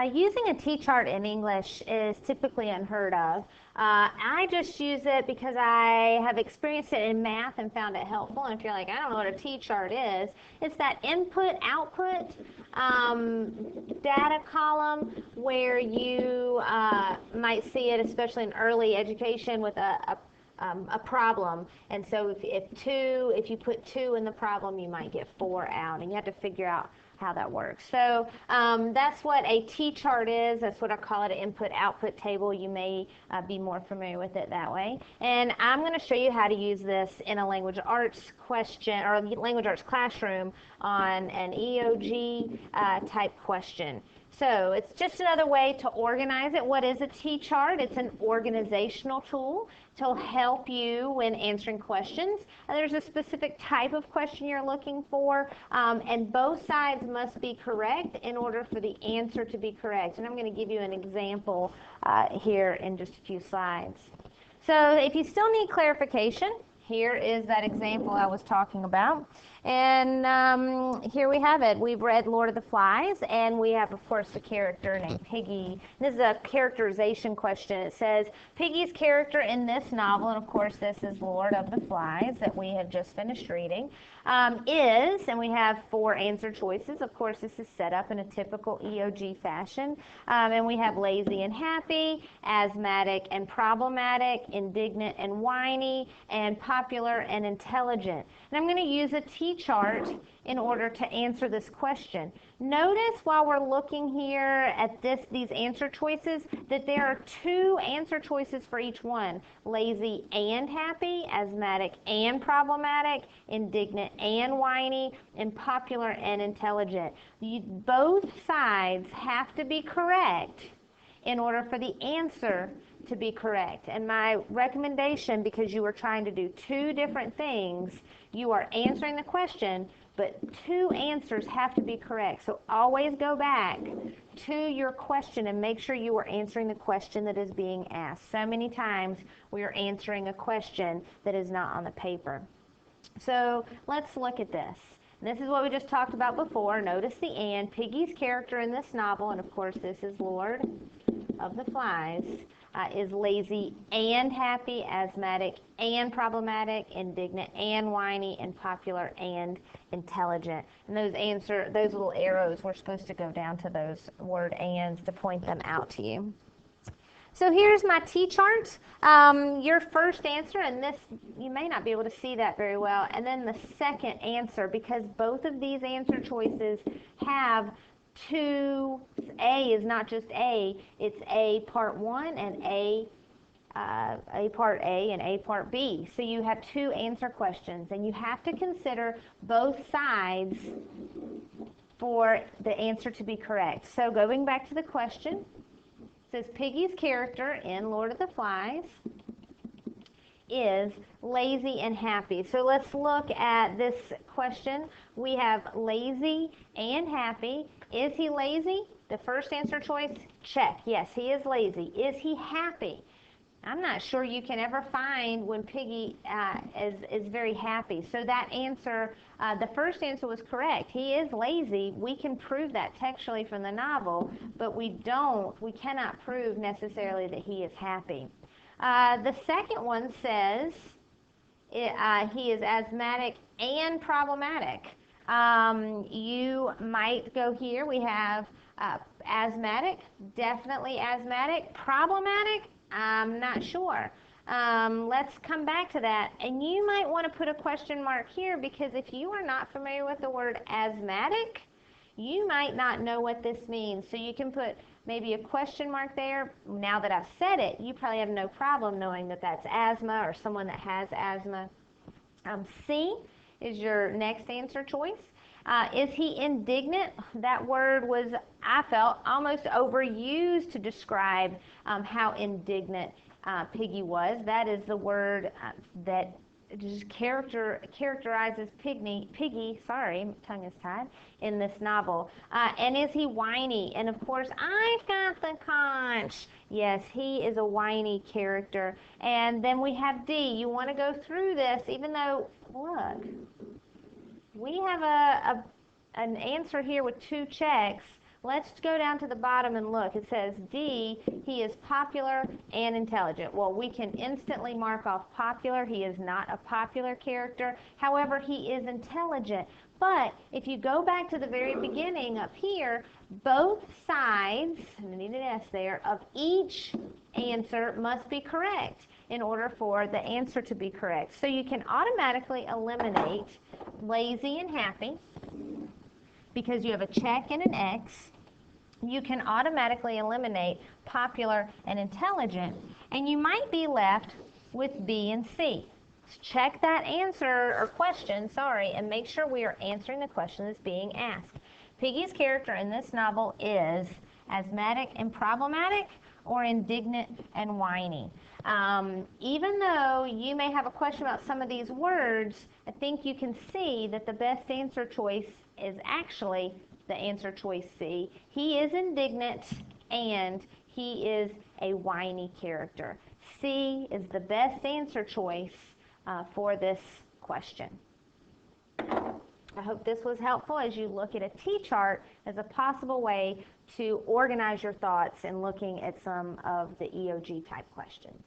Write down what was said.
Using a T-chart in English is typically unheard of. I just use it because I have experienced it in math and found it helpful. And if you're like, I don't know what a T-chart is, it's that input-output data column where you might see it, especially in early education, with a problem. And so if you put 2 in the problem, you might get 4 out, and you have to figure out how that works. So that's what a T-chart is. That's what I call it, an input-output table. You may be more familiar with it that way. And I'm going to show you how to use this in a language arts question or language arts classroom on an EOG type question. So it's just another way to organize it. What is a T-chart? It's an organizational tool to help you when answering questions. There's a specific type of question you're looking for, and both sides must be correct in order for the answer to be correct. And I'm going to give you an example here in just a few slides. So if you still need clarification, here is that example I was talking about. And here we have it. We've read Lord of the Flies, and we have, of course, a character named Piggy. This is a characterization question. It says, Piggy's character in this novel, and of course this is Lord of the Flies that we have just finished reading, is, and we have 4 answer choices. Of course, this is set up in a typical EOG fashion. And we have lazy and happy, asthmatic and problematic, indignant and whiny, and popular and intelligent. And I'm going to use a T-chart in order to answer this question. Notice while we're looking here at these answer choices that there are 2 answer choices for each one: lazy and happy, asthmatic and problematic, indignant and whiny, and popular and intelligent. Both sides have to be correct in order for the answer to be correct. And my recommendation, because you are trying to do 2 different things, you are answering the question, but 2 answers have to be correct. So always go back to your question and make sure you are answering the question that is being asked. So many times we are answering a question that is not on the paper. So let's look at this. This is what we just talked about before. Notice the and. Piggy's character in this novel, and of course this is Lord of the Flies, is lazy and happy, asthmatic and problematic, indignant and whiny, and popular and intelligent. And those little arrows, we're supposed to go down to those word ands to point them out to you. So here's my T-chart. Your first answer, and this, you may not be able to see that very well, and then the second answer, because both of these answer choices have 2, A is not just A, it's A part 1 and A part A and A part B. So you have 2 answer questions, and you have to consider both sides for the answer to be correct. So going back to the question, it says Piggy's character in Lord of the Flies is lazy and happy. So let's look at this question. We have lazy and happy. Is he lazy? The first answer choice, check. Yes, he is lazy. Is he happy? I'm not sure you can ever find when Piggy is very happy. So that answer, the first answer was correct. He is lazy. We can prove that textually from the novel, but we cannot prove necessarily that he is happy. The second one says he is asthmatic and problematic. You might go here. We have asthmatic, definitely asthmatic. Problematic, I'm not sure. Let's come back to that. And you might want to put a question mark here, because if you are not familiar with the word asthmatic, you might not know what this means. So you can put maybe a question mark there. Now that I've said it, you probably have no problem knowing that that's asthma or someone that has asthma. C is your next answer choice. Is he indignant? That word was, I felt, almost overused to describe how indignant Piggy was. That is the word that just characterizes Piggy, sorry, tongue is tied, in this novel. And is he whiny? And of course, I've got the conch. Yes, he is a whiny character. And then we have D. You want to go through this, even though, look, we have an answer here with 2 checks. Let's go down to the bottom and look. It says D, he is popular and intelligent. Well, we can instantly mark off popular. He is not a popular character. However, he is intelligent. But if you go back to the very beginning up here, both sides, and I need an S there, of each answer must be correct in order for the answer to be correct. So you can automatically eliminate lazy and happy because you have a check and an X. You can automatically eliminate popular and intelligent, and you might be left with B and C. Check that answer or question, and make sure we are answering the question that's being asked. Piggy's character in this novel is asthmatic and problematic, or indignant and whiny. Even though you may have a question about some of these words, I think you can see that the best answer choice is actually the answer choice C. He is indignant and he is a whiny character. C is the best answer choice for this question. I hope this was helpful as you look at a T-chart as a possible way to organize your thoughts in looking at some of the EOG type questions.